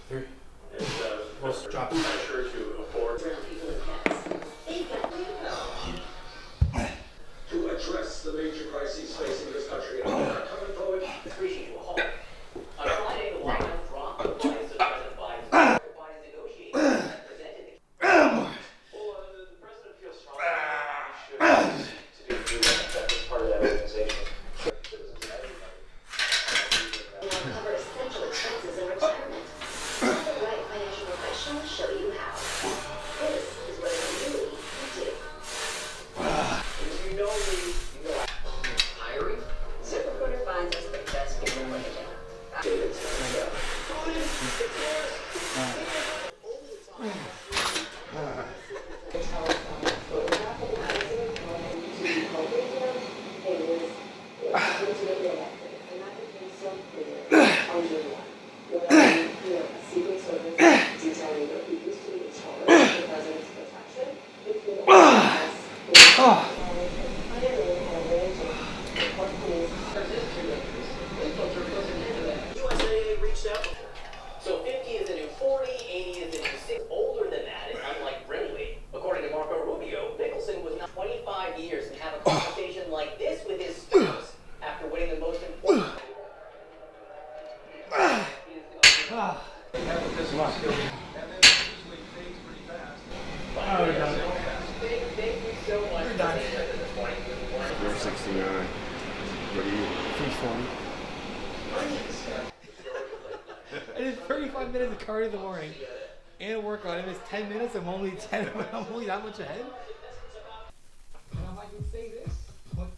3. And Let's drop it. pressure to afford people in pets. They've got to address the major crises facing this country. And I'm coming forward. Screeching to a halt. On Friday, the White House dropped the advice of President Biden by his negotiators and presented the Well, the president feels strongly that he should to do that as part of that organization. Citizens and everybody. will cover essential expenses in retirement. Let the right financial professional show you how. This is what it really do. If you know me, you know hiring. ZipRecruiter finds us the best people in the town. USA reached out before. So 50 is the new 40, 80 is the new 6. Older than that, and unlike Brinley, according to Marco Rubio, Nicholson was not 25 years and have a conversation like this with his spouse after winning the most important. Thank you so much. We're done. 469. What do you? 340. I did 35 minutes of cardio in the morning and work on it. It's 10 minutes. I'm only I'm only that much ahead. And if I can say this. What?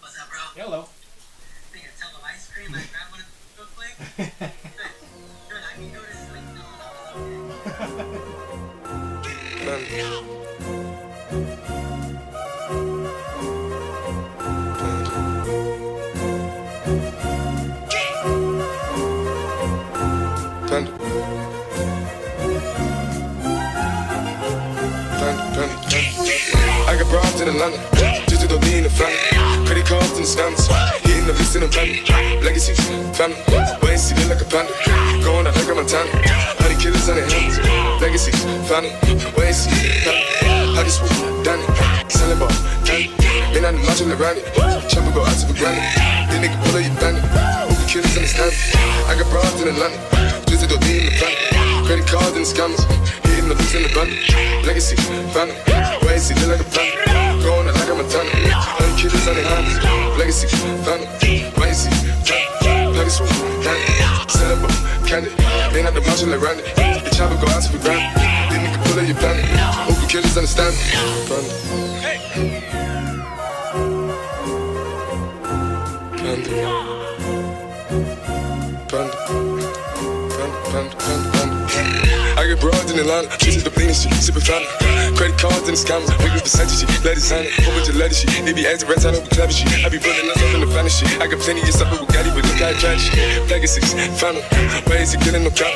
What's up, bro? Hello. Think I tell them ice cream, I grab one real quick. Good, I can go to sleep. I got broads in Atlanta, just to go be in the family. Credit cards and scams, hitting the list in the family. Legacy, family, wait, see me like a panda. Going out like a Montana, honey killers on their hands. Legacy, family, wait, see me, family. How this swoop, Danny, selling ball, Danny. Man, I'm marching around it, chopper go out to the granny. This nigga pull up your bandit, hope killers understand it. I got broads in Atlanta, just to go be in the family. Credit cards and scams, hitting the list in the family. Legacy, family, wait, see me like a panda. Going out like a Montana, honey killers on their hands. Legacy, family, wait, see, family. How this swoop, Danny, selling ball, candy. Man, I'm marching around it, the chopper go out to the granny. This nigga pull up your bandit, hope killers understand it. Panda. I get broads in Atlanta, this is the cleanest shit, sippin' fountain. Credit cards and the scammers, big percentage shit, let it sign it, whole bunch of letter shit. They be asking rats, I know we clever shit. I be building us up in the finest shit. I got plenty of stuff with Bugatti, but look how I try shit. Legacies, family, ways to killing no count.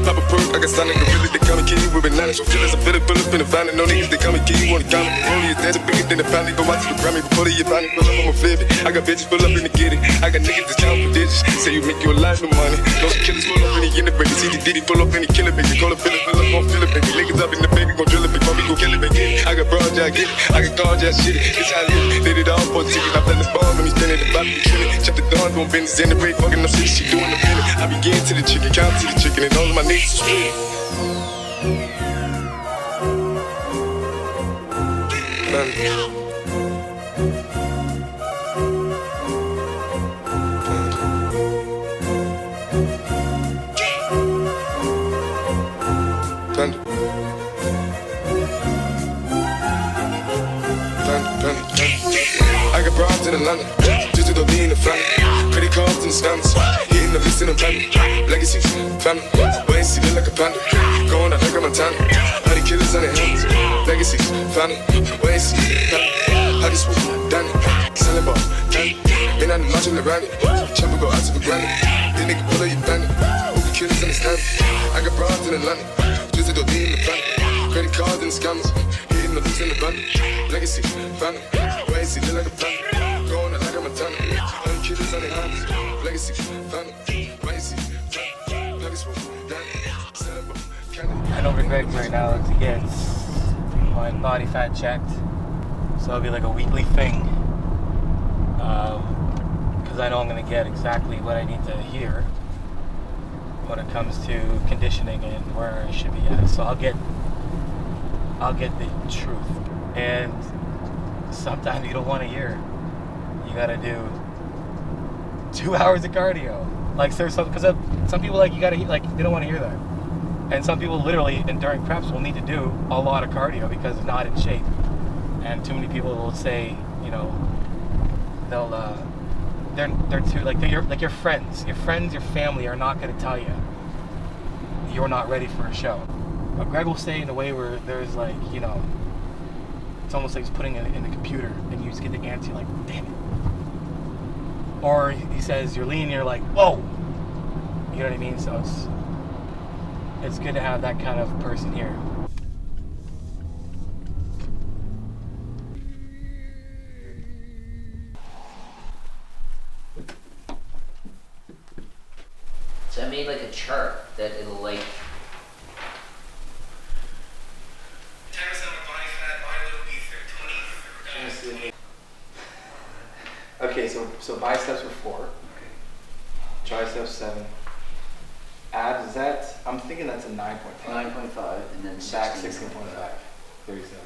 Pop a perk, I got stunning gorilla, they come and kill you with bananas. So feel as I feel it, pull up in the fountain. No niggas, they come and kill you on the counter. Only a dancer bigger than the family, go out to the Grammy before they get found. Pull up, I'ma flip it. I got bitches pull up in the get it. I got niggas that's counting for digits. Say you make you a lot of money. Those killers pull up in the inner baby. See the Diddy pull up in the killer baby. Call a fill up, gon' fill it, baby. Niggas up in the baby, gon' drill it, before we gon' kill it, baby. I got broad, yeah, I get it. I got guard, yeah, shit it. It's how I live. Did it all for a ticket. I play the ball when he's spinning the body, be killing. Chop the dawn, doing business in the break, fucking up shit, she doing the minute. I be getting to the chicken, count to the chicken, and all of my niggas split. I got broads in Atlanta, just to go be in the family. Credit cards and the scammers, hitting the list in the family. Legacy, family, wait, see me like a panda. Going out like a Montana, honey killers on their hands. Legacy, family, wait, see me, family. How this swoop, Danny, selling ball, Danny. Man, I'm marching around it, chopper go out to the granny. This nigga pull up your bandit, hope the killers understand it. I got broads in Atlanta, just to go be in the family. Credit cards and the scammers, hitting the list in the family. Legacy, family, wait, see me like a panda. Going out like a Montana. legacy, family, legacy, legacy, I know where Greg's right now to get my body fat checked. So it'll be like a weekly thing. Because I know I'm going to get exactly what I need to hear when it comes to conditioning and where I should be at. So I'll get the truth. And sometimes you don't want to hear. You got to do 2 hours of cardio. Like, because some people like, you got to, like, they don't want to hear that. And some people literally, and during preps, will need to do a lot of cardio because they're not in shape. And too many people will say, you know, they'll, they're too, like, your friends, your family are not going to tell you you're not ready for a show. But Greg will say in a way where there's like, you know, it's almost like he's putting it in the computer and you just get the answer, you're like, damn it. Or he says you're lean, you're like, whoa. You know what I mean? So it's good to have that kind of person here. So I made like a chart that it'll like. 10% of body fat, body load, 20. Okay, so biceps were 4. Triceps 7. Abs, is that, I'm thinking that's a 9.5. 9.5 and then Back 16.5. 37.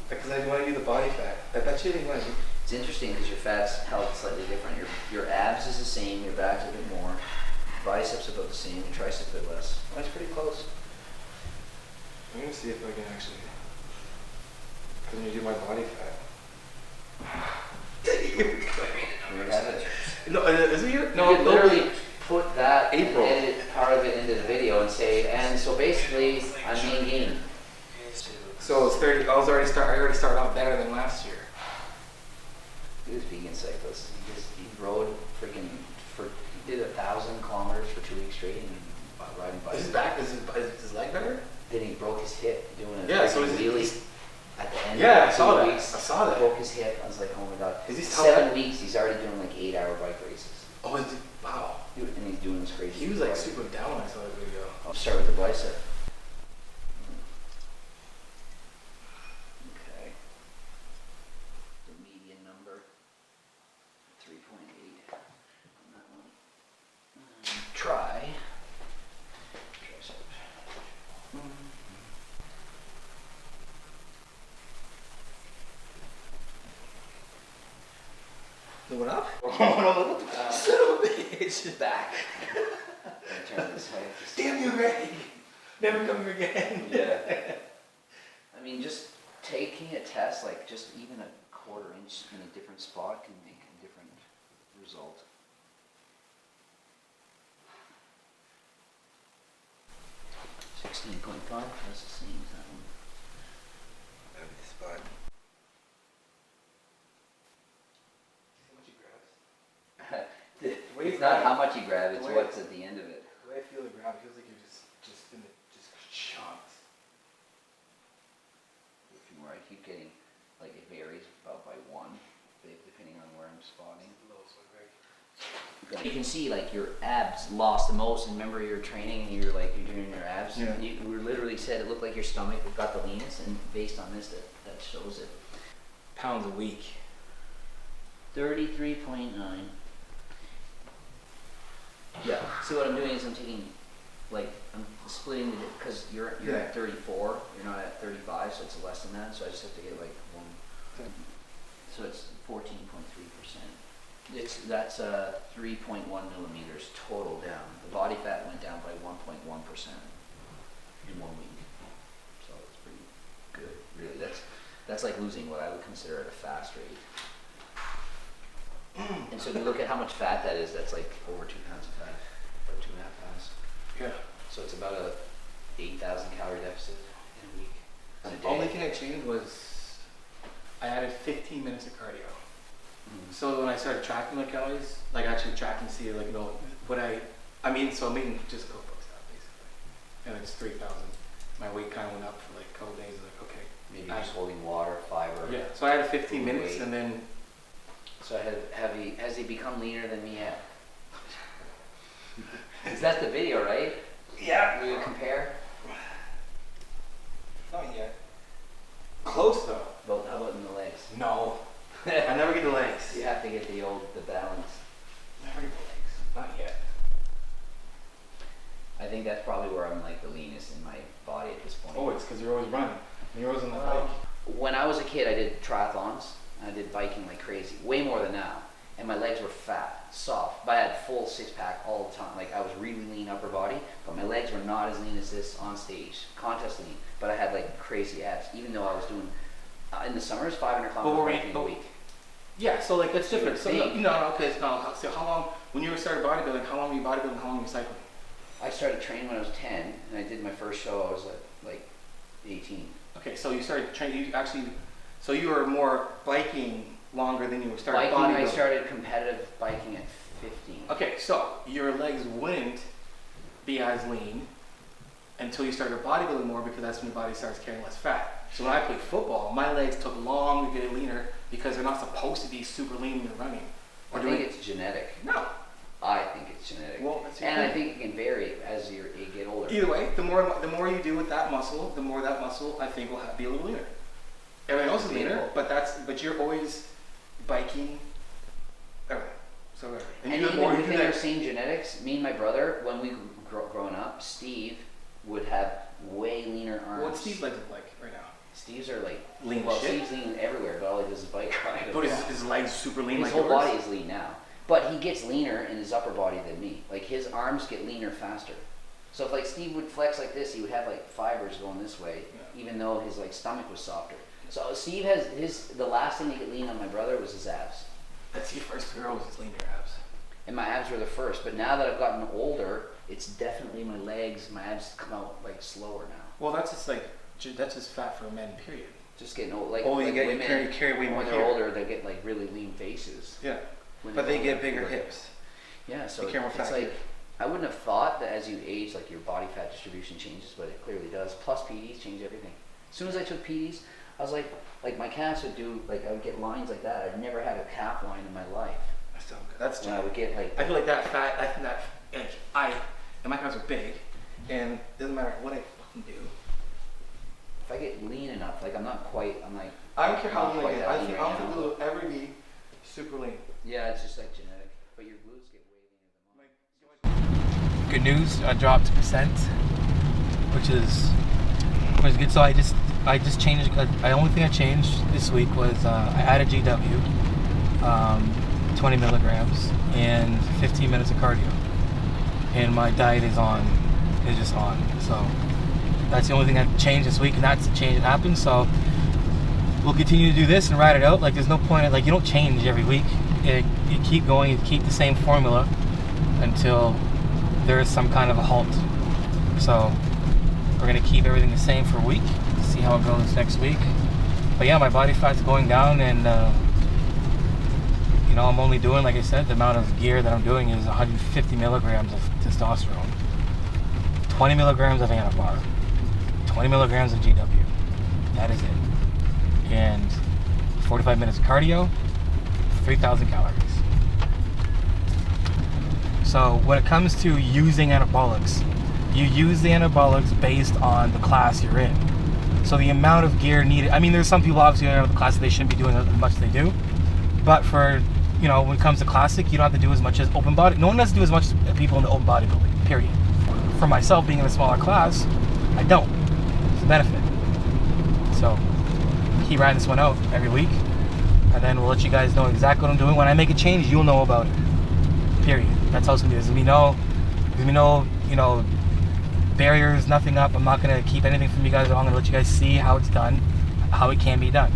Because I want to do the body fat. I bet you didn't want to do. It's interesting because your fat's held slightly different. Your abs is the same, your back's a bit more, biceps about the same, your triceps a bit less. That's pretty close. I'm going to see if I can actually, because when you do my body fat. You have it. No, is it here? No, you could literally put that April. and edit part of it into the video and say, and so basically I'm main gain. So it's 30. I already started off better than last year. He was vegan cyclist. He rode freaking he did 1,000 kilometers for 2 weeks straight and riding Is bikes. his back? Is his leg better? Then he broke his hip doing a Yeah, so freaking he's- wheelie at the end. Yeah, of I saw 2 that. weeks. I saw that. Broke his hip. I was like, oh my god. Is he still 7 weeks. He's already doing like 8-hour bike races. Oh, is it? Wow. And he's doing this crazy. He was like bike. super down when I saw that video. I'll start with the bicep. Okay. The median number, 3.8 on that one. Try. Tricep. It went up? Oh no, son of a bitch. Back. Turn this way. Damn you, Greg. Never come here again. Yeah. I mean, just taking a test, like just even a quarter inch in a different spot can make a different result. $16.5, that's the same as that one. That'd be the spot. It's not how much you grab, it's the way- what's at the end of it. The way I feel the ground feels like you're just in the chunks. Where I keep getting, like it varies about by 1, depending on where I'm spotting. You can see like your abs lost the most, and remember you're training and you're doing your abs. Yeah. You literally said it looked like your stomach got the leanest, and based on this, that shows it. Pounds a week. 33.9. Yeah. See what I'm doing is I'm taking, like I'm splitting it because you're Yeah. at 34, you're not at 35, so it's less than that. So I just have to get like 1. So it's 14.3%. That's 3.1 millimeters total down. The body fat went down by 1.1% in 1 week. So it's pretty good, really. That's like losing what I would consider at a fast rate. And so if you look at how much fat that is, that's like over 2 pounds of fat, or 2.5 pounds. Yeah. So it's about a 8,000 calorie deficit in a week. In a The day. only thing I changed was I added 15 minutes of cardio. So when I started tracking my calories, like actually tracking to see like, you know, what so I'm eating just cookbook stuff basically. And it's 3,000. My weight kind of went up for like a couple days. Like, okay. Maybe just holding water, fiber. Yeah. So I added 15 minutes weight. and then So has he become leaner than me yet? Is that the video, right? Yeah. Will you compare? Not yet. Close though. But how about in the legs? No. I never get the legs. You have to get the balance. Never get the legs. Not yet. I think that's probably where I'm like the leanest in my body at this point. Oh, it's because you're always running. You're always on the bike. When I was a kid, I did triathlons. I did biking like crazy, way more than now. And my legs were fat, soft, but I had full six-pack all the time. Like I was really lean upper body, but my legs were not as lean as this on stage, contest lean. But I had like crazy abs, even though I was doing, in the summers, 500 kilometers biking a week. Yeah, so like that's different. So Big. okay, so how long, when you started bodybuilding, how long were you bodybuilding, how long were you cycling? I started training when I was 10, and I did my first show, I was like 18. Okay, so you started training, so you were more biking longer than you started Biking, bodybuilding. I started competitive biking at 15. Okay, so your legs wouldn't be as lean until you started bodybuilding more, because that's when your body starts carrying less fat. So when I played football, my legs took long to get leaner because they're not supposed to be super lean when you're running. I think it's genetic. No. I think it's genetic. Well, that's your and I thing. think it can vary as you get older. Either way, the more you do with that muscle, the more that muscle I think will be a little leaner. Everyone else is leaner, but you're always biking. Everything. So And you even more you within do our that. same genetics, me and my brother, when we growing up, Steve would have way leaner arms. What's Steve's legs look like right now? Steve's are like Lean well, as shit? Steve's lean everywhere, but all he does is bike ride. But his legs super lean His like whole yours? body is lean now, but he gets leaner in his upper body than me. Like his arms get leaner faster. So if like Steve would flex like this, he would have like fibers going this way, even though his like stomach was softer. So Steve has the last thing to get lean on my brother was his abs. That's your first girl was his leaner abs. And my abs were the first, but now that I've gotten older, it's definitely my legs, my abs come out like slower now. Well, that's just fat for men, period. Just getting old, like, Oh, you like get women, you carry way more when they're here. older, they get like really lean faces. Yeah, When but they're they get older, bigger like- hips. Yeah, so You carry more it's fat like, here. I wouldn't have thought that as you age, like your body fat distribution changes, but it clearly does. Plus PDs change everything. As soon as I took PDs, I was like my calves would do, like I would get lines like that. I'd never had a calf line in my life. That's still good. That's When I would get like, I feel like that fat. I think that and my calves are big, and it doesn't matter what I fucking do. if I get lean enough, like I'm like, I don't care how Not lean I quite get. that I lean think right I don't now. think we'll ever be super lean. yeah, it's just like genetic. But your glutes get way leaner than mine. Good news, I dropped percent, which is good. So I just changed. The only thing I changed this week was I added GW, 20 milligrams, and 15 minutes of cardio, and my diet is just on. So that's the only thing I changed this week, and that's the change that happened. So we'll continue to do this and ride it out. Like there's no point. Like you don't change every week. You keep going. You keep the same formula until there is some kind of a halt. So we're gonna keep everything the same for a week, see how it goes next week. But yeah, my body fat's going down, and you know, I'm only doing, like I said, the amount of gear that I'm doing is 150 milligrams of testosterone, 20 milligrams of Anabar, 20 milligrams of GW. That is it. And 45 minutes of cardio, 3,000 calories. So when it comes to using anabolics, you use the anabolics based on the class you're in. So the amount of gear needed, I mean, there's some people obviously in the class that they shouldn't be doing as much as they do, but for, you know, when it comes to classic, you don't have to do as much as open body. No one has to do as much as people in the open bodybuilding, period. For myself, being in a smaller class, I don't. It's a benefit. So keep riding this one out every week, and then we'll let you guys know exactly what I'm doing. When I make a change, you'll know about it. Period. That's how it's gonna be. There's gonna be no, you know, barriers, nothing up. I'm not gonna keep anything from you guys. I'm gonna let you guys see how it's done, how it can be done,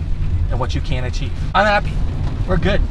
and what you can achieve. I'm happy. We're good.